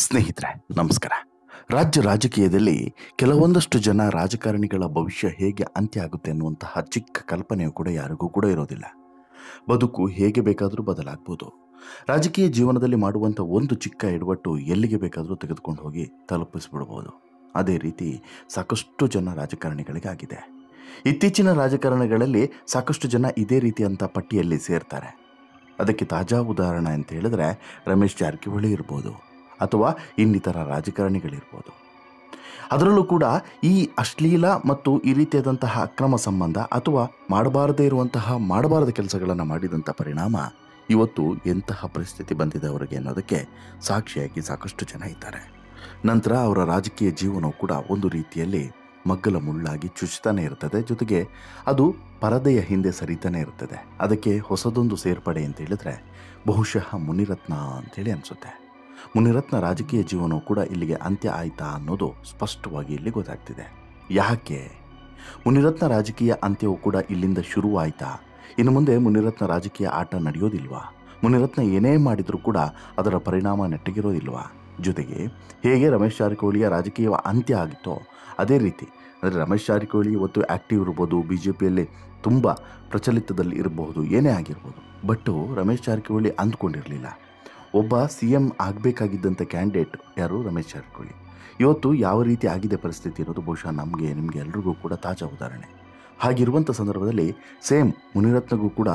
ಸ್ನೇಹಿತರೆ, ನಮಸ್ಕಾರ. ರಾಜ್ಯ ರಾಜಕೀಯದಲ್ಲಿ ಕೆಲವೊಂದಷ್ಟು ಜನ ರಾಜಕಾರಣಿಗಳ ಭವಿಷ್ಯ ಹೇಗೆ ಅಂತ್ಯ ಆಗುತ್ತೆ ಅನ್ನುವಂತಹ ಚಿಕ್ಕ ಕಲ್ಪನೆಯು ಕೂಡ ಯಾರಿಗೂ ಕೂಡ ಇರೋದಿಲ್ಲ. ಬದುಕು ಹೇಗೆ ಬೇಕಾದರೂ ಬದಲಾಗ್ಬೋದು. ರಾಜಕೀಯ ಜೀವನದಲ್ಲಿ ಮಾಡುವಂಥ ಒಂದು ಚಿಕ್ಕ ಎಡವಟ್ಟು ಎಲ್ಲಿಗೆ ಬೇಕಾದರೂ ತೆಗೆದುಕೊಂಡು ಹೋಗಿ ತಲುಪಿಸ್ಬಿಡ್ಬೋದು. ಅದೇ ರೀತಿ ಸಾಕಷ್ಟು ಜನ ರಾಜಕಾರಣಿಗಳಿಗಾಗಿದೆ. ಇತ್ತೀಚಿನ ರಾಜಕಾರಣಿಗಳಲ್ಲಿ ಸಾಕಷ್ಟು ಜನ ಇದೇ ರೀತಿಯಂಥ ಪಟ್ಟಿಯಲ್ಲಿ ಸೇರ್ತಾರೆ. ಅದಕ್ಕೆ ತಾಜಾ ಉದಾಹರಣೆ ಅಂತ ಹೇಳಿದ್ರೆ ರಮೇಶ್ ಜಾರಕಿಹೊಳಿ ಇರ್ಬೋದು, ಅಥವಾ ಇನ್ನಿತರ ರಾಜಕಾರಣಿಗಳಿರ್ಬೋದು. ಅದರಲ್ಲೂ ಕೂಡ ಈ ಅಶ್ಲೀಲ ಮತ್ತು ಈ ರೀತಿಯಾದಂತಹ ಅಕ್ರಮ ಸಂಬಂಧ ಅಥವಾ ಮಾಡಬಾರದ ಕೆಲಸಗಳನ್ನು ಮಾಡಿದಂಥ ಪರಿಣಾಮ ಇವತ್ತು ಎಂತಹ ಪರಿಸ್ಥಿತಿ ಬಂದಿದೆ ಅವರಿಗೆ ಅನ್ನೋದಕ್ಕೆ ಸಾಕ್ಷಿಯಾಗಿ ಸಾಕಷ್ಟು ಜನ ಇದ್ದಾರೆ. ನಂತರ ಅವರ ರಾಜಕೀಯ ಜೀವನವು ಕೂಡ ಒಂದು ರೀತಿಯಲ್ಲಿ ಮಗ್ಗಲ ಮುಳ್ಳಾಗಿ ಚುಚ್ಚುತ್ತಾನೆ ಇರ್ತದೆ. ಜೊತೆಗೆ ಅದು ಪರದೆಯ ಹಿಂದೆ ಸರಿತಾನೆ ಇರ್ತದೆ. ಅದಕ್ಕೆ ಹೊಸದೊಂದು ಸೇರ್ಪಡೆ ಅಂತ ಹೇಳಿದ್ರೆ ಬಹುಶಃ ಮುನಿರತ್ನ ಅಂತೇಳಿ ಅನಿಸುತ್ತೆ. ಮುನಿರತ್ನ ರಾಜಕೀಯ ಜೀವನವು ಕೂಡ ಇಲ್ಲಿಗೆ ಅಂತ್ಯ ಆಯ್ತಾ ಅನ್ನೋದು ಸ್ಪಷ್ಟವಾಗಿ ಇಲ್ಲಿ ಗೊತ್ತಾಗ್ತಿದೆ. ಯಾಕೆ ಮುನಿರತ್ನ ರಾಜಕೀಯ ಅಂತ್ಯವು ಕೂಡ ಇಲ್ಲಿಂದ ಶುರುವಾಯ್ತಾ? ಇನ್ನು ಮುಂದೆ ಮುನಿರತ್ನ ರಾಜಕೀಯ ಆಟ ನಡೆಯೋದಿಲ್ವಾ? ಮುನಿರತ್ನ ಏನೇ ಮಾಡಿದರೂ ಕೂಡ ಅದರ ಪರಿಣಾಮ ನೆಟ್ಟಗಿರೋದಿಲ್ವಾ? ಜೊತೆಗೆ ಹೇಗೆ ರಮೇಶ್ ಜಾರಕಿಹೊಳಿಯ ರಾಜಕೀಯ ಅಂತ್ಯ ಆಗಿತ್ತೋ ಅದೇ ರೀತಿ ಅಂದರೆ ರಮೇಶ್ ಜಾರಕಿಹೊಳಿ ಇವತ್ತು ಆ್ಯಕ್ಟಿವ್ ಇರ್ಬೋದು, BJPಯಲ್ಲಿ ತುಂಬ ಪ್ರಚಲಿತದಲ್ಲಿ ಇರಬಹುದು, ಏನೇ ಆಗಿರ್ಬೋದು. ಬಟ್ಟು ರಮೇಶ್ ಜಾರಕಿಹೊಳಿ ಅಂದ್ಕೊಂಡಿರಲಿಲ್ಲ. ಒಬ್ಬ CM ಆಗಬೇಕಾಗಿದ್ದಂಥ ಕ್ಯಾಂಡಿಡೇಟ್ ಯಾರು? ರಮೇಶ್ ಜಾರಕಿಹೊಳಿ. ಇವತ್ತು ಯಾವ ರೀತಿ ಆಗಿದೆ ಪರಿಸ್ಥಿತಿ ಇರೋದು ಬಹುಶಃ ನಿಮಗೆ ಎಲ್ರಿಗೂ ಕೂಡ ತಾಜಾ ಉದಾಹರಣೆ. ಹಾಗಿರುವಂಥ ಸಂದರ್ಭದಲ್ಲಿ ಸೇಮ್ ಮುನಿರತ್ನಗೂ ಕೂಡ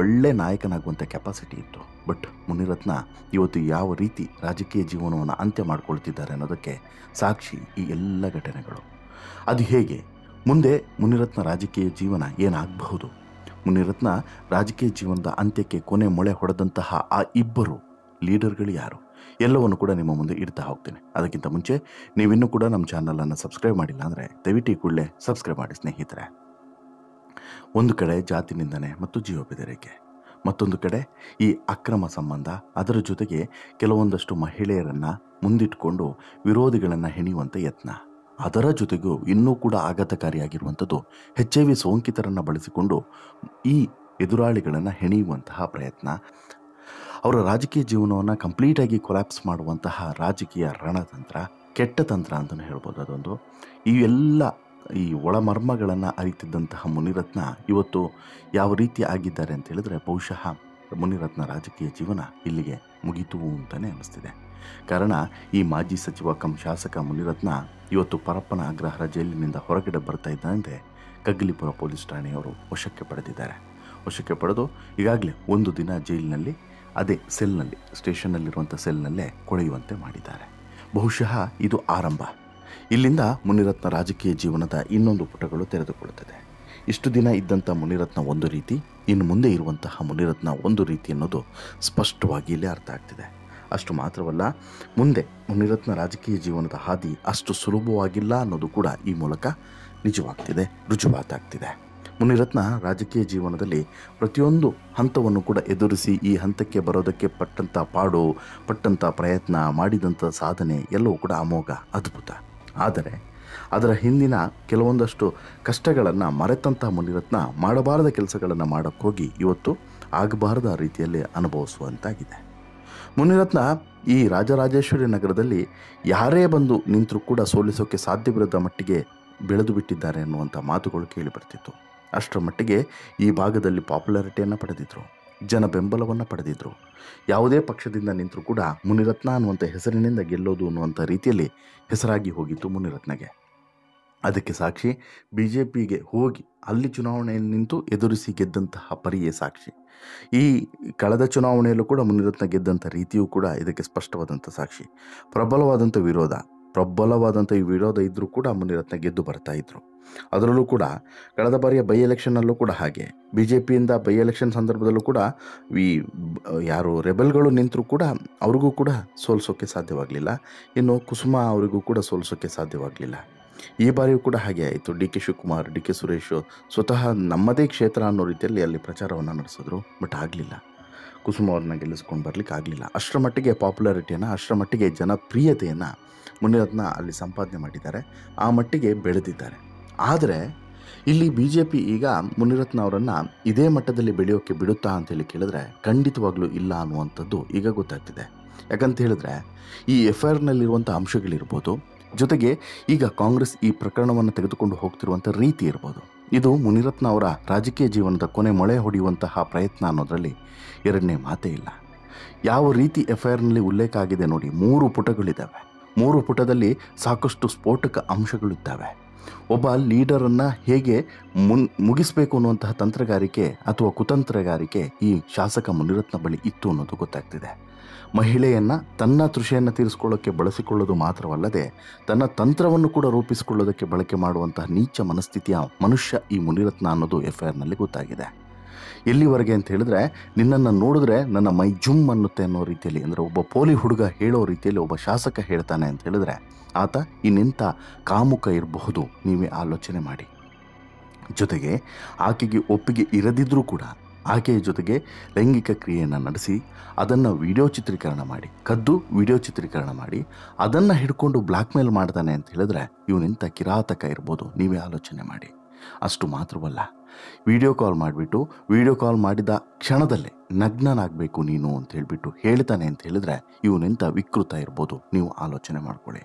ಒಳ್ಳೆ ನಾಯಕನಾಗುವಂಥ ಕೆಪಾಸಿಟಿ ಇತ್ತು. ಬಟ್ ಮುನಿರತ್ನ ಇವತ್ತು ಯಾವ ರೀತಿ ರಾಜಕೀಯ ಜೀವನವನ್ನು ಅಂತ್ಯ ಮಾಡ್ಕೊಳ್ತಿದ್ದಾರೆ ಅನ್ನೋದಕ್ಕೆ ಸಾಕ್ಷಿ ಈ ಎಲ್ಲ ಘಟನೆಗಳು. ಅದು ಹೇಗೆ ಮುಂದೆ ಮುನಿರತ್ನ ರಾಜಕೀಯ ಜೀವನ ಏನಾಗಬಹುದು? ಮುನಿರತ್ನ ರಾಜಕೀಯ ಜೀವನದ ಅಂತ್ಯಕ್ಕೆ ಕೊನೆ ಮೊಳೆ ಹೊಡೆದಂತಹ ಆ ಇಬ್ಬರು ಲೀಡರ್ಗಳು ಯಾರು? ಎಲ್ಲವನ್ನು ಕೂಡ ನಿಮ್ಮ ಮುಂದೆ ಇಡ್ತಾ ಹೋಗ್ತೇನೆ. ಅದಕ್ಕಿಂತ ಮುಂಚೆ ನೀವಿನ್ನೂ ಕೂಡ ನಮ್ಮ ಚಾನಲನ್ನು ಸಬ್ಸ್ಕ್ರೈಬ್ ಮಾಡಿಲ್ಲ ಅಂದರೆ ದಯವಿಟ್ಟು ಕೂಡಲೇ ಸಬ್ಸ್ಕ್ರೈಬ್ ಮಾಡಿ ಸ್ನೇಹಿತರೆ. ಒಂದು ಕಡೆ ಜಾತಿ ನಿಂದನೆ ಮತ್ತು ಜೀವ ಬೆದರಿಕೆ, ಮತ್ತೊಂದು ಕಡೆ ಈ ಅಕ್ರಮ ಸಂಬಂಧ, ಅದರ ಜೊತೆಗೆ ಕೆಲವೊಂದಷ್ಟು ಮಹಿಳೆಯರನ್ನು ಮುಂದಿಟ್ಟುಕೊಂಡು ವಿರೋಧಿಗಳನ್ನು ಹೆಣೆಯುವಂಥ ಯತ್ನ, ಅದರ ಜೊತೆಗೂ ಇನ್ನೂ ಕೂಡ ಆಘಾತಕಾರಿಯಾಗಿರುವಂಥದ್ದು HIV ಸೋಂಕಿತರನ್ನು ಬಳಸಿಕೊಂಡು ಈ ಎದುರಾಳಿಗಳನ್ನು ಹೆಣೆಯುವಂತಹ ಪ್ರಯತ್ನ, ಅವರ ರಾಜಕೀಯ ಜೀವನವನ್ನು ಕಂಪ್ಲೀಟಾಗಿ ಕೊಲ್ಯಾಪ್ಸ್ ಮಾಡುವಂತಹ ರಾಜಕೀಯ ರಣತಂತ್ರ, ಕೆಟ್ಟ ತಂತ್ರ ಅಂತಲೇ ಹೇಳ್ಬೋದು. ಅದೊಂದು ಈ ಒಳಮರ್ಮಗಳನ್ನು ಅರಿತಿದ್ದಂತಹ ಮುನಿರತ್ನ ಇವತ್ತು ಯಾವ ರೀತಿ ಆಗಿದ್ದಾರೆ ಅಂತ ಹೇಳಿದ್ರೆ ಬಹುಶಃ ಮುನಿರತ್ನ ರಾಜಕೀಯ ಜೀವನ ಇಲ್ಲಿಗೆ ಮುಗಿತು ಅಂತಲೇ ಅನ್ನಿಸ್ತಿದೆ. ಕಾರಣ ಈ ಮಾಜಿ ಸಚಿವ ಕಂ ಶಾಸಕ ಮುನಿರತ್ನ ಇವತ್ತು ಪರಪ್ಪನ ಅಗ್ರಹಾರ ಜೈಲಿನಿಂದ ಹೊರಗಡೆ ಬರ್ತಾ ಇದ್ದಂತೆ ಕಗ್ಗಲೀಪುರ ಪೊಲೀಸ್ ಠಾಣೆಯವರು ವಶಕ್ಕೆ ಪಡೆದಿದ್ದಾರೆ. ವಶಕ್ಕೆ ಪಡೆದು ಈಗಾಗಲೇ ಒಂದು ದಿನ ಜೈಲಿನಲ್ಲಿ ಅದೇ ಸೆಲ್ನಲ್ಲಿ, ಸ್ಟೇಷನ್ನಲ್ಲಿರುವಂಥ ಸೆಲ್ನಲ್ಲೇ ಕೊಳೆಯುವಂತೆ ಮಾಡಿದ್ದಾರೆ. ಬಹುಶಃ ಇದು ಆರಂಭ. ಇಲ್ಲಿಂದ ಮುನಿರತ್ನ ರಾಜಕೀಯ ಜೀವನದ ಇನ್ನೊಂದು ಪುಟಗಳು ತೆರೆದುಕೊಳ್ಳುತ್ತದೆ. ಇಷ್ಟು ದಿನ ಇದ್ದಂಥ ಮುನಿರತ್ನ ಒಂದು ರೀತಿ, ಇನ್ನು ಮುಂದೆ ಇರುವಂತಹ ಮುನಿರತ್ನ ಒಂದು ರೀತಿ ಅನ್ನೋದು ಸ್ಪಷ್ಟವಾಗಿ ಇಲ್ಲಿ ಅರ್ಥ ಆಗ್ತಿದೆ. ಅಷ್ಟು ಮಾತ್ರವಲ್ಲ, ಮುಂದೆ ಮುನಿರತ್ನ ರಾಜಕೀಯ ಜೀವನದ ಹಾದಿ ಅಷ್ಟು ಸುಲಭವಾಗಿಲ್ಲ ಅನ್ನೋದು ಕೂಡ ಈ ಮೂಲಕ ನಿಜವಾಗ್ತಿದೆ, ರುಜುವಾತಾಗ್ತಿದೆ. ಮುನಿರತ್ನ ರಾಜಕೀಯ ಜೀವನದಲ್ಲಿ ಪ್ರತಿಯೊಂದು ಹಂತವನ್ನು ಕೂಡ ಎದುರಿಸಿ ಈ ಹಂತಕ್ಕೆ ಬರೋದಕ್ಕೆ ಪಟ್ಟಂಥ ಪ್ರಯತ್ನ, ಮಾಡಿದಂಥ ಸಾಧನೆ ಎಲ್ಲವೂ ಕೂಡ ಅಮೋಘ, ಅದ್ಭುತ. ಆದರೆ ಅದರ ಹಿಂದಿನ ಕೆಲವೊಂದಷ್ಟು ಕಷ್ಟಗಳನ್ನು ಮರೆತಂಥ ಮುನಿರತ್ನ ಮಾಡಬಾರದ ಕೆಲಸಗಳನ್ನು ಮಾಡೋಕ್ಕೋಗಿ ಇವತ್ತು ಆಗಬಾರದ ರೀತಿಯಲ್ಲಿ ಅನುಭವಿಸುವಂತಾಗಿದೆ. ಮುನಿರತ್ನ ಈ ರಾಜರಾಜೇಶ್ವರಿ ನಗರದಲ್ಲಿ ಯಾರೇ ಬಂದು ನಿಂತರೂ ಕೂಡ ಸೋಲಿಸೋಕ್ಕೆ ಸಾಧ್ಯವಿಲ್ಲದ ಮಟ್ಟಿಗೆ ಬೆಳೆದು ಬಿಟ್ಟಿದ್ದಾರೆ ಅನ್ನುವಂಥ ಮಾತುಗಳು ಕೇಳಿಬರ್ತಿತ್ತು. ಅಷ್ಟರ ಮಟ್ಟಿಗೆ ಈ ಭಾಗದಲ್ಲಿ ಪಾಪ್ಯುಲಾರಿಟಿಯನ್ನು ಪಡೆದಿದ್ದರು, ಜನ ಬೆಂಬಲವನ್ನು ಪಡೆದಿದ್ದರು. ಯಾವುದೇ ಪಕ್ಷದಿಂದ ನಿಂತರೂ ಕೂಡ ಮುನಿರತ್ನ ಅನ್ನುವಂಥ ಹೆಸರಿನಿಂದ ಗೆಲ್ಲೋದು ಅನ್ನುವಂಥ ರೀತಿಯಲ್ಲಿ ಹೆಸರಾಗಿ ಹೋಗಿತ್ತು ಮುನಿರತ್ನಗೆ. ಅದಕ್ಕೆ ಸಾಕ್ಷಿ BJPಗೆ ಹೋಗಿ ಅಲ್ಲಿ ಚುನಾವಣೆಯಲ್ಲಿ ನಿಂತು ಎದುರಿಸಿ ಗೆದ್ದಂತಹ ಪರಿಯೇ ಸಾಕ್ಷಿ. ಈ ಕಳೆದ ಚುನಾವಣೆಯಲ್ಲೂ ಕೂಡ ಮುನಿರತ್ನ ಗೆದ್ದಂಥ ರೀತಿಯೂ ಕೂಡ ಇದಕ್ಕೆ ಸ್ಪಷ್ಟವಾದಂಥ ಸಾಕ್ಷಿ. ಪ್ರಬಲವಾದಂಥ ಈ ವಿರೋಧ ಇದ್ದರೂ ಕೂಡ ಮುನಿರತ್ನ ಗೆದ್ದು ಬರ್ತಾ ಇದ್ರು. ಅದರಲ್ಲೂ ಕೂಡ ಕಳೆದ ಬಾರಿಯ ಬೈ ಎಲೆಕ್ಷನ್ನಲ್ಲೂ ಕೂಡ ಹಾಗೆ BJPಯಿಂದ ಬೈ ಎಲೆಕ್ಷನ್ ಸಂದರ್ಭದಲ್ಲೂ ಕೂಡ ಯಾರು ರೆಬೆಲ್ಗಳು ನಿಂತರೂ ಕೂಡ ಅವ್ರಿಗೂ ಕೂಡ ಸೋಲಿಸೋಕ್ಕೆ ಸಾಧ್ಯವಾಗಲಿಲ್ಲ. ಇನ್ನು ಕುಸುಮಾ ಅವರಿಗೂ ಕೂಡ ಸೋಲಿಸೋಕ್ಕೆ ಸಾಧ್ಯವಾಗಲಿಲ್ಲ. ಈ ಬಾರಿಯೂ ಕೂಡ ಹಾಗೆ ಆಯಿತು. DK ಶಿವಕುಮಾರ್, DK ಸುರೇಶ್ ಸ್ವತಃ ನಮ್ಮದೇ ಕ್ಷೇತ್ರ ಅನ್ನೋ ರೀತಿಯಲ್ಲಿ ಅಲ್ಲಿ ಪ್ರಚಾರವನ್ನು ನಡೆಸಿದ್ರು. ಬಟ್ ಆಗಲಿಲ್ಲ, ಕುಸುಮಾ ಅವ್ರನ್ನ ಗೆಲ್ಲಿಸ್ಕೊಂಡು ಬರಲಿಕ್ಕೆ ಆಗಲಿಲ್ಲ. ಅಷ್ಟರ ಮಟ್ಟಿಗೆ ಪಾಪ್ಯುಲಾರಿಟಿಯನ್ನು, ಅಷ್ಟರ ಮಟ್ಟಿಗೆ ಜನಪ್ರಿಯತೆಯನ್ನು ಮುನಿರತ್ನ ಅಲ್ಲಿ ಸಂಪಾದನೆ ಮಾಡಿದ್ದಾರೆ, ಆ ಮಟ್ಟಿಗೆ ಬೆಳೆದಿದ್ದಾರೆ. ಆದರೆ ಇಲ್ಲಿ BJP ಈಗ ಮುನಿರತ್ನ ಅವರನ್ನು ಇದೇ ಮಟ್ಟದಲ್ಲಿ ಬೆಳೆಯೋಕ್ಕೆ ಬಿಡುತ್ತಾ ಅಂತೇಳಿ ಕೇಳಿದ್ರೆ ಖಂಡಿತವಾಗ್ಲೂ ಇಲ್ಲ ಅನ್ನುವಂಥದ್ದು ಈಗ ಗೊತ್ತಾಗ್ತಿದೆ. ಯಾಕಂತ ಹೇಳಿದ್ರೆ ಈ FIRನಲ್ಲಿರುವಂಥ ಅಂಶಗಳಿರ್ಬೋದು, ಜೊತೆಗೆ ಈಗ ಕಾಂಗ್ರೆಸ್ ಈ ಪ್ರಕರಣವನ್ನು ತೆಗೆದುಕೊಂಡು ಹೋಗ್ತಿರುವಂಥ ರೀತಿ ಇರ್ಬೋದು, ಇದು ಮುನಿರತ್ನ ಅವರ ರಾಜಕೀಯ ಜೀವನದ ಕೊನೆ ಮೊಳೆ ಹೊಡೆಯುವಂತಹ ಪ್ರಯತ್ನ ಅನ್ನೋದರಲ್ಲಿ ಎರಡನೇ ಮಾತೇ ಇಲ್ಲ. ಯಾವ ರೀತಿ FIRನಲ್ಲಿ ಉಲ್ಲೇಖ ಆಗಿದೆ ನೋಡಿ, 3 ಪುಟಗಳಿದ್ದಾವೆ. 3 ಪುಟದಲ್ಲಿ ಸಾಕಷ್ಟು ಸ್ಫೋಟಕ ಅಂಶಗಳಿದ್ದಾವೆ. ಒಬ್ಬ ಲೀಡರನ್ನು ಹೇಗೆ ಮುಗಿಸಬೇಕು ಅನ್ನುವಂತಹ ತಂತ್ರಗಾರಿಕೆ ಅಥವಾ ಕುತಂತ್ರಗಾರಿಕೆ ಈ ಶಾಸಕ ಮುನಿರತ್ನ ಬಳಿ ಇತ್ತು ಅನ್ನೋದು ಗೊತ್ತಾಗ್ತಿದೆ. ಮಹಿಳೆಯನ್ನು ತನ್ನ ತೃಷೆಯನ್ನು ತೀರಿಸಿಕೊಳ್ಳೋಕ್ಕೆ ಬಳಸಿಕೊಳ್ಳೋದು ಮಾತ್ರವಲ್ಲದೆ ತನ್ನ ತಂತ್ರವನ್ನು ಕೂಡ ರೂಪಿಸಿಕೊಳ್ಳೋದಕ್ಕೆ ಬಳಕೆ ಮಾಡುವಂತಹ ನೀಚ ಮನಸ್ಥಿತಿಯ ಮನುಷ್ಯ ಈ ಮುನಿರತ್ನ ಅನ್ನೋದು FIRನಲ್ಲಿ ಗೊತ್ತಾಗಿದೆ. ಎಲ್ಲಿವರೆಗೆ ಅಂತ ಹೇಳಿದ್ರೆ, ನಿನ್ನನ್ನು ನೋಡಿದ್ರೆ ನನ್ನ ಮೈ ಜುಮ್ ಅನ್ನುತ್ತೆ ಅನ್ನೋ ರೀತಿಯಲ್ಲಿ, ಅಂದರೆ ಒಬ್ಬ ಪೋಲಿ ಹುಡುಗ ಹೇಳೋ ರೀತಿಯಲ್ಲಿ ಒಬ್ಬ ಶಾಸಕ ಹೇಳ್ತಾನೆ ಅಂತ ಹೇಳಿದ್ರೆ ಆತ ಇನ್ನೆಂಥ ಕಾಮುಕ ಇರಬಹುದು ನೀವೇ ಆಲೋಚನೆ ಮಾಡಿ. ಜೊತೆಗೆ ಆಕೆಗೆ ಒಪ್ಪಿಗೆ ಇರದಿದ್ದರೂ ಕೂಡ ಆಕೆಯ ಜೊತೆಗೆ ಲೈಂಗಿಕ ಕ್ರಿಯೆಯನ್ನು ನಡೆಸಿ ಅದನ್ನು ವಿಡಿಯೋ ಚಿತ್ರೀಕರಣ ಮಾಡಿ, ಕದ್ದು ವಿಡಿಯೋ ಚಿತ್ರೀಕರಣ ಮಾಡಿ ಅದನ್ನು ಹಿಡ್ಕೊಂಡು ಬ್ಲ್ಯಾಕ್ ಮೇಲ್ ಮಾಡ್ತಾನೆ ಅಂತ ಹೇಳಿದ್ರೆ ಇವನೆಂಥ ಕಿರಾತಕ ಇರ್ಬೋದು ನೀವೇ ಆಲೋಚನೆ ಮಾಡಿ. ಅಷ್ಟು ಮಾತ್ರವಲ್ಲ, ವಿಡಿಯೋ ಕಾಲ್ ಮಾಡಿಬಿಟ್ಟು ವಿಡಿಯೋ ಕಾಲ್ ಮಾಡಿದ ಕ್ಷಣದಲ್ಲೇ ನಗ್ನನಾಗಬೇಕು ನೀನು ಅಂತ ಹೇಳಿಬಿಟ್ಟು ಹೇಳ್ತಾನೆ ಅಂತ ಹೇಳಿದ್ರೆ ಇವನೆಂಥ ವಿಕೃತ ಇರ್ಬೋದು ನೀವು ಆಲೋಚನೆ ಮಾಡ್ಕೊಳ್ಳಿ.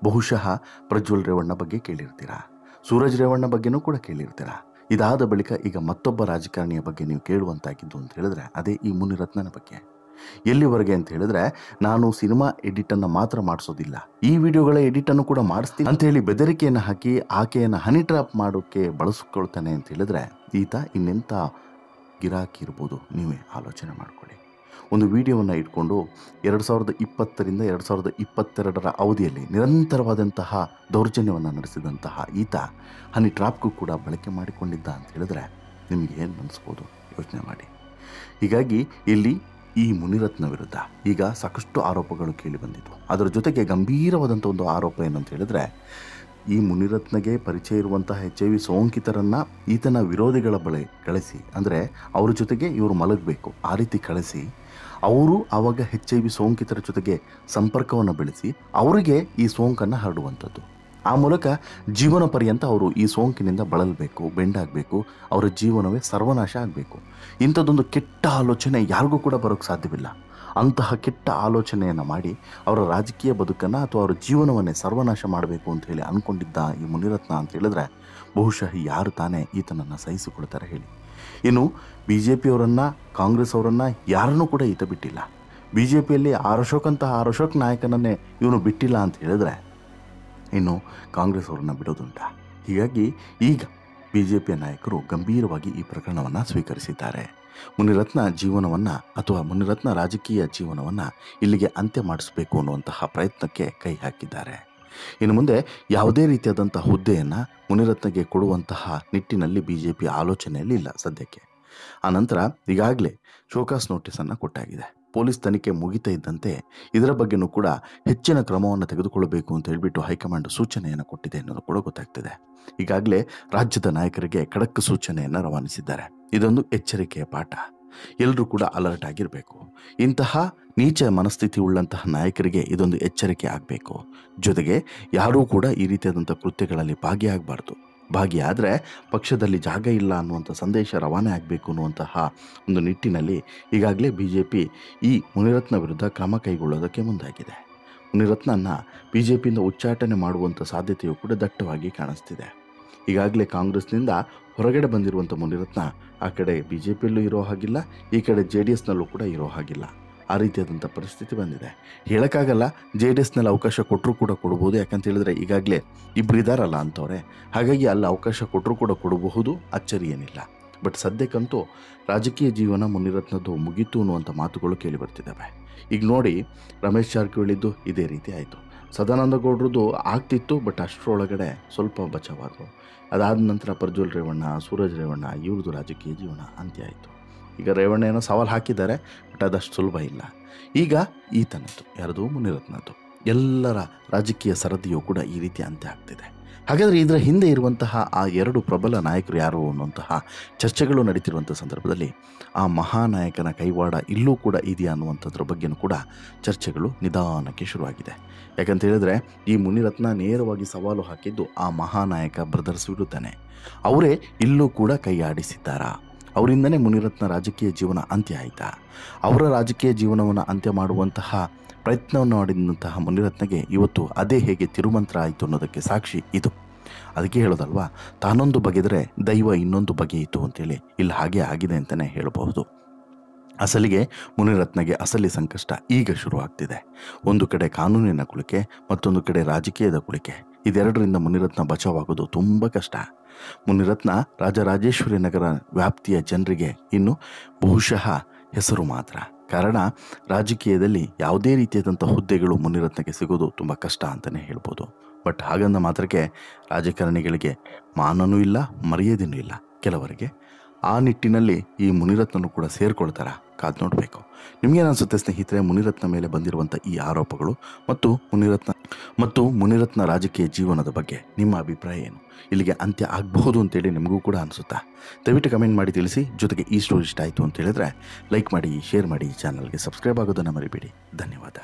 ಬಹುಶಃ ಪ್ರಜ್ವಲ್ ರೇವಣ್ಣ ಬಗ್ಗೆ ಕೇಳಿರ್ತೀರಾ, ಸೂರಜ್ ರೇವಣ್ಣ ಬಗ್ಗೆನೂ ಕೂಡ ಕೇಳಿರ್ತೀರಾ. ಇದಾದ ಬಳಿಕ ಈಗ ಮತ್ತೊಬ್ಬ ರಾಜಕಾರಣಿಯ ಬಗ್ಗೆ ನೀವು ಕೇಳುವಂತಾಗಿದ್ದು ಅಂತ ಹೇಳಿದ್ರೆ ಅದೇ ಈ ಮುನಿರತ್ನನ ಬಗ್ಗೆ. ಎಲ್ಲಿವರೆಗೆ ಅಂತ ಹೇಳಿದ್ರೆ, ನಾನು ಸಿನಿಮಾ ಎಡಿಟನ್ನು ಮಾತ್ರ ಮಾಡಿಸೋದಿಲ್ಲ, ಈ ವಿಡಿಯೋಗಳ ಎಡಿಟನ್ನು ಕೂಡ ಮಾಡಿಸ್ತೀನಿ ಅಂತ ಹೇಳಿ ಬೆದರಿಕೆಯನ್ನು ಹಾಕಿ ಆಕೆಯನ್ನು ಹನಿ ಟ್ರ್ಯಾಪ್ ಮಾಡೋಕ್ಕೆ ಬಳಸ್ಕೊಳ್ತಾನೆ ಅಂತ ಹೇಳಿದ್ರೆ ಈತ ಇನ್ನೆಂಥ ಗಿರಾಕಿ ಇರ್ಬೋದು ನೀವೇ ಆಲೋಚನೆ ಮಾಡ್ಕೊಳ್ಳಿ. ಒಂದು ವಿಡಿಯೋವನ್ನು ಇಟ್ಕೊಂಡು 2020ರಿಂದ 2022 ಅವಧಿಯಲ್ಲಿ ನಿರಂತರವಾದಂತಹ ದೌರ್ಜನ್ಯವನ್ನು ನಡೆಸಿದಂತಹ ಈತ ಹನಿ ಟ್ರಾಪ್ಗೂ ಕೂಡ ಬಳಕೆ ಮಾಡಿಕೊಂಡಿದ್ದ ಅಂತ ಹೇಳಿದ್ರೆ ನಿಮಗೆ ಏನು ಅನಿಸ್ಬೋದು ಯೋಚನೆ ಮಾಡಿ. ಹೀಗಾಗಿ ಇಲ್ಲಿ ಈ ಮುನಿರತ್ನ ವಿರುದ್ಧ ಈಗ ಸಾಕಷ್ಟು ಆರೋಪಗಳು ಕೇಳಿ ಬಂದಿದ್ದು. ಅದರ ಜೊತೆಗೆ ಗಂಭೀರವಾದಂಥ ಒಂದು ಆರೋಪ ಏನಂತ ಹೇಳಿದ್ರೆ, ಈ ಮುನಿರತ್ನಗೆ ಪರಿಚಯ ಇರುವಂತಹ HIV ಸೋಂಕಿತರನ್ನು ಈತನ ವಿರೋಧಿಗಳ ಬಳಿ ಕಳಿಸಿ, ಅಂದರೆ ಅವ್ರ ಜೊತೆಗೆ ಇವರು ಮಲಗಬೇಕು ಆ ರೀತಿ ಕಳಿಸಿ ಅವರು ಆವಾಗ HIV ಸೋಂಕಿತರ ಜೊತೆಗೆ ಸಂಪರ್ಕವನ್ನು ಬೆಳೆಸಿ ಅವರಿಗೆ ಈ ಸೋಂಕನ್ನು ಹರಡುವಂಥದ್ದು. ಆ ಮೂಲಕ ಜೀವನ ಪರ್ಯಂತ ಅವರು ಈ ಸೋಂಕಿನಿಂದ ಬಳಲಬೇಕು, ಬೆಂಡಾಗಬೇಕು, ಅವರ ಜೀವನವೇ ಸರ್ವನಾಶ ಆಗಬೇಕು. ಇಂಥದ್ದೊಂದು ಕೆಟ್ಟ ಆಲೋಚನೆ ಯಾರಿಗೂ ಕೂಡ ಬರೋಕ್ಕೆ ಸಾಧ್ಯವಿಲ್ಲ. ಅಂತಹ ಕೆಟ್ಟ ಆಲೋಚನೆಯನ್ನು ಮಾಡಿ ಅವರ ರಾಜಕೀಯ ಬದುಕನ್ನು ಅಥವಾ ಅವರ ಜೀವನವನ್ನೇ ಸರ್ವನಾಶ ಮಾಡಬೇಕು ಅಂತ ಹೇಳಿ ಅಂದ್ಕೊಂಡಿದ್ದ ಈ ಮುನಿರತ್ನ ಅಂತ ಹೇಳಿದ್ರೆ ಬಹುಶಃ ಯಾರು ತಾನೇ ಈತನನ್ನು ಸಹಿಸಿಕೊಳ್ತಾರೆ ಹೇಳಿ. ಇನ್ನು BJPಯವರನ್ನು, ಕಾಂಗ್ರೆಸ್ ಅವರನ್ನು ಯಾರನ್ನೂ ಕೂಡ ಈತ ಬಿಟ್ಟಿಲ್ಲ. BJPಯಲ್ಲಿ ಅಶೋಕ್ ನಾಯಕನನ್ನೇ ಇವನು ಬಿಟ್ಟಿಲ್ಲ ಅಂತ ಹೇಳಿದ್ರೆ ಇನ್ನು ಕಾಂಗ್ರೆಸ್ ಅವರನ್ನು ಬಿಡೋದುಂಟ. ಹೀಗಾಗಿ ಈಗ BJPಯ ನಾಯಕರು ಗಂಭೀರವಾಗಿ ಈ ಪ್ರಕರಣವನ್ನು ಸ್ವೀಕರಿಸಿದ್ದಾರೆ. ಮುನಿರತ್ನ ಜೀವನವನ್ನು ಅಥವಾ ಮುನಿರತ್ನ ರಾಜಕೀಯ ಜೀವನವನ್ನು ಇಲ್ಲಿಗೆ ಅಂತ್ಯ ಮಾಡಿಸಬೇಕು ಅನ್ನುವಂತಹ ಪ್ರಯತ್ನಕ್ಕೆ ಕೈ ಹಾಕಿದ್ದಾರೆ. ಇನ್ನು ಮುಂದೆ ಯಾವುದೇ ರೀತಿಯಾದಂಥ ಹುದ್ದೆಯನ್ನು ಮುನಿರತ್ನಗೆ ಕೊಡುವಂತಹ ನಿಟ್ಟಿನಲ್ಲಿ BJP ಆಲೋಚನೆಯಲ್ಲಿ ಇಲ್ಲ ಸದ್ಯಕ್ಕೆ. ಆನಂತರ ಈಗಾಗಲೇ ಶೋಕಾಸ್ ನೋಟಿಸನ್ನು ಕೊಟ್ಟಾಗಿದೆ. ಪೊಲೀಸ್ ತನಿಖೆ ಮುಗಿತಾ ಇದ್ದಂತೆ ಇದರ ಬಗ್ಗೆನೂ ಕೂಡ ಹೆಚ್ಚಿನ ಕ್ರಮವನ್ನು ತೆಗೆದುಕೊಳ್ಳಬೇಕು ಅಂತ ಹೇಳಿಬಿಟ್ಟು ಹೈಕಮಾಂಡ್ ಸೂಚನೆಯನ್ನು ಕೊಟ್ಟಿದೆ ಅನ್ನೋದು ಕೂಡ ಗೊತ್ತಾಗ್ತಿದೆ. ಈಗಾಗಲೇ ರಾಜ್ಯದ ನಾಯಕರಿಗೆ ಖಡಕ್ ಸೂಚನೆಯನ್ನು ರವಾನಿಸಿದ್ದಾರೆ. ಇದೊಂದು ಎಚ್ಚರಿಕೆಯ ಪಾಠ. ಎಲ್ಲರೂ ಕೂಡ ಅಲರ್ಟ್ ಆಗಿರಬೇಕು. ಇಂತಹ ನೀಚ ಮನಸ್ಥಿತಿ ಉಳ್ಳಂತಹ ನಾಯಕರಿಗೆ ಇದೊಂದು ಎಚ್ಚರಿಕೆ ಆಗಬೇಕು. ಜೊತೆಗೆ ಯಾರೂ ಕೂಡ ಈ ರೀತಿಯಾದಂಥ ಕೃತ್ಯಗಳಲ್ಲಿ ಭಾಗಿಯಾಗಬಾರ್ದು. ಭಾಗಿಯಾದರೆ ಪಕ್ಷದಲ್ಲಿ ಜಾಗ ಇಲ್ಲ ಅನ್ನುವಂಥ ಸಂದೇಶ ರವಾನೆ ಆಗಬೇಕು ಅನ್ನುವಂತಹ ಒಂದು ನಿಟ್ಟಿನಲ್ಲಿ ಈಗಾಗಲೇ BJP ಈ ಮುನಿರತ್ನ ವಿರುದ್ಧ ಕ್ರಮ ಕೈಗೊಳ್ಳೋದಕ್ಕೆ ಮುಂದಾಗಿದೆ. ಮುನಿರತ್ನನ್ನು BJPಯಿಂದ ಉಚ್ಚಾಟನೆ ಮಾಡುವಂಥ ಸಾಧ್ಯತೆಯು ಕೂಡ ದಟ್ಟವಾಗಿ ಕಾಣಿಸ್ತಿದೆ. ಈಗಾಗಲೇ ಕಾಂಗ್ರೆಸ್ನಿಂದ ಹೊರಗಡೆ ಬಂದಿರುವಂಥ ಮುನಿರತ್ನ ಆ ಕಡೆ BJPಯಲ್ಲೂ ಇರೋ ಹಾಗಿಲ್ಲ, ಈ ಕಡೆ JDSನಲ್ಲೂ ಕೂಡ ಇರೋ ಹಾಗಿಲ್ಲ. ಆ ರೀತಿಯಾದಂಥ ಪರಿಸ್ಥಿತಿ ಬಂದಿದೆ. ಹೇಳೋಕ್ಕಾಗಲ್ಲ, JDSನಲ್ಲಿ ಅವಕಾಶ ಕೊಟ್ಟರೂ ಕೂಡ ಕೊಡ್ಬೋದು. ಯಾಕಂತ ಹೇಳಿದ್ರೆ ಈಗಾಗಲೇ ಇಬ್ಬರು ಇದ್ದಾರಲ್ಲ ಅಂಥವ್ರೆ. ಹಾಗಾಗಿ ಅಲ್ಲಿ ಅವಕಾಶ ಕೊಟ್ಟರೂ ಕೂಡ ಕೊಡಬಹುದು, ಅಚ್ಚರಿ ಏನಿಲ್ಲ. ಬಟ್ ಸದ್ಯಕ್ಕಂತೂ ರಾಜಕೀಯ ಜೀವನ ಮುನಿರತ್ನದ್ದು ಮುಗೀತು ಅನ್ನುವಂಥ ಮಾತುಗಳು ಕೇಳಿ ಬರ್ತಿದ್ದಾವೆ. ಈಗ ನೋಡಿ, ರಮೇಶ್ ಜಾರಕಿಹೊಳಿದ್ದು ಇದೇ ರೀತಿ ಆಯಿತು. ಸದಾನಂದ ಗೌಡ್ರದ್ದು ಆಗ್ತಿತ್ತು, ಬಟ್ ಅಷ್ಟರೊಳಗಡೆ ಸ್ವಲ್ಪ ಬಚಾವಾದರು. ಅದಾದ ನಂತರ ಪ್ರಜ್ವಲ್ ರೇವಣ್ಣ, ಸೂರಜ್ ರೇವಣ್ಣ ಇವ್ರದ್ದು ರಾಜಕೀಯ ಜೀವನ ಅಂತ್ಯ ಆಯಿತು. ಈಗ ರೇವಣ್ಣ ಏನೋ ಸವಾಲು ಹಾಕಿದ್ದಾರೆ, ಬಟ್ ಅದಷ್ಟು ಸುಲಭ ಇಲ್ಲ. ಈಗ ಈತನದ್ದು, ಯಾರದು ಮುನಿರತ್ನದ್ದು, ಎಲ್ಲರ ರಾಜಕೀಯ ಸರದಿಯೂ ಕೂಡ ಈ ರೀತಿ ಅಂತ್ಯ ಆಗ್ತಿದೆ. ಹಾಗಾದರೆ ಇದರ ಹಿಂದೆ ಇರುವಂತಹ ಆ ಎರಡು ಪ್ರಬಲ ನಾಯಕರು ಯಾರು ಅನ್ನುವಂತಹ ಚರ್ಚೆಗಳು ನಡೀತಿರುವಂಥ ಸಂದರ್ಭದಲ್ಲಿ ಆ ಮಹಾನಾಯಕನ ಕೈವಾಡ ಇಲ್ಲೂ ಕೂಡ ಇದೆಯಾ ಅನ್ನುವಂಥದ್ರ ಬಗ್ಗೆಯೂ ಕೂಡ ಚರ್ಚೆಗಳು ನಿಧಾನಕ್ಕೆ ಶುರುವಾಗಿದೆ. ಯಾಕಂತ ಹೇಳಿದ್ರೆ ಈ ಮುನಿರತ್ನ ನೇರವಾಗಿ ಸವಾಲು ಹಾಕಿದ್ದು ಆ ಮಹಾನಾಯಕ ಬ್ರದರ್ಸ್ ವಿರುದ್ಧನೇ. ಅವರೇ ಇಲ್ಲೂ ಕೂಡ ಕೈ ಆಡಿಸಿದ್ದಾರಾ? ಅವರಿಂದನೇ ಮುನಿರತ್ನ ರಾಜಕೀಯ ಜೀವನ ಅಂತ್ಯ ಆಯಿತಾ? ಅವರ ರಾಜಕೀಯ ಜೀವನವನ್ನು ಅಂತ್ಯ ಮಾಡುವಂತಹ ಪ್ರಯತ್ನವನ್ನು ಮಾಡಿದಂತಹ ಮುನಿರತ್ನಗೆ ಇವತ್ತು ಅದೇ ಹೇಗೆ ತಿರುಮಂತ್ರ ಆಯಿತು ಅನ್ನೋದಕ್ಕೆ ಸಾಕ್ಷಿ ಇದು. ಅದಕ್ಕೆ ಹೇಳೋದಲ್ವಾ, ತಾನೊಂದು ಬಗೆದರೆ ದೈವ ಇನ್ನೊಂದು ಬಗೆಯಿತು ಅಂತೇಳಿ. ಇಲ್ಲಿ ಹಾಗೆ ಆಗಿದೆ ಅಂತಲೇ ಹೇಳಬಹುದು. ಅಸಲಿಗೆ ಮುನಿರತ್ನಗೆ ಅಸಲಿ ಸಂಕಷ್ಟ ಈಗ ಶುರುವಾಗ್ತಿದೆ. ಒಂದು ಕಡೆ ಕಾನೂನಿನ ಕುಳಿಕೆ, ಮತ್ತೊಂದು ಕಡೆ ರಾಜಕೀಯದ ಕುಳಿಕೆ. ಇದೆರಡರಿಂದ ಮುನಿರತ್ನ ಬಚಾವಾಗೋದು ತುಂಬ ಕಷ್ಟ. ಮುನಿರತ್ನ ರಾಜರಾಜೇಶ್ವರಿ ನಗರ ವ್ಯಾಪ್ತಿಯ ಜನರಿಗೆ ಇನ್ನು ಬಹುಶಃ ಹೆಸರು ಮಾತ್ರ. ಕಾರಣ, ರಾಜಕೀಯದಲ್ಲಿ ಯಾವುದೇ ರೀತಿಯಾದಂಥ ಹುದ್ದೆಗಳು ಮುನಿರತ್ನಗೆ ಸಿಗೋದು ತುಂಬ ಕಷ್ಟ ಅಂತಲೇ ಹೇಳ್ಬೋದು. ಬಟ್ ಹಾಗಂದ ಮಾತ್ರಕ್ಕೆ ರಾಜಕಾರಣಿಗಳಿಗೆ ಮಾನನೂ ಇಲ್ಲ, ಮರ್ಯಾದೆನೂ ಇಲ್ಲ ಕೆಲವರಿಗೆ. ಆ ನಿಟ್ಟಿನಲ್ಲಿ ಈ ಮುನಿರತ್ನನು ಕೂಡ ಸೇರ್ಕೊಳ್ತಾರ, ಕಾದು ನೋಡಬೇಕು. ನಿಮಗೇನನ್ಸುತ್ತೆ ಸ್ನೇಹಿತರೆ, ಮುನಿರತ್ನ ಮೇಲೆ ಬಂದಿರುವಂಥ ಈ ಆರೋಪಗಳು ಮತ್ತು ಮುನಿರತ್ನ ರಾಜಕೀಯ ಜೀವನದ ಬಗ್ಗೆ ನಿಮ್ಮ ಅಭಿಪ್ರಾಯ ಏನು? ಇಲ್ಲಿಗೆ ಅಂತ್ಯ ಆಗಬಹುದು ಅಂತೇಳಿ ನಿಮಗೂ ಕೂಡ ಅನಿಸುತ್ತಾ? ದಯವಿಟ್ಟು ಕಮೆಂಟ್ ಮಾಡಿ ತಿಳಿಸಿ. ಜೊತೆಗೆ ಈ ಸ್ಟೋರಿ ಇಷ್ಟ ಆಯಿತು ಅಂತ ಹೇಳಿದ್ರೆ ಲೈಕ್ ಮಾಡಿ, ಶೇರ್ ಮಾಡಿ, ಚಾನಲ್ಗೆ ಸಬ್ಸ್ಕ್ರೈಬ್ ಆಗೋದನ್ನು ಮರಿಬೇಡಿ. ಧನ್ಯವಾದ.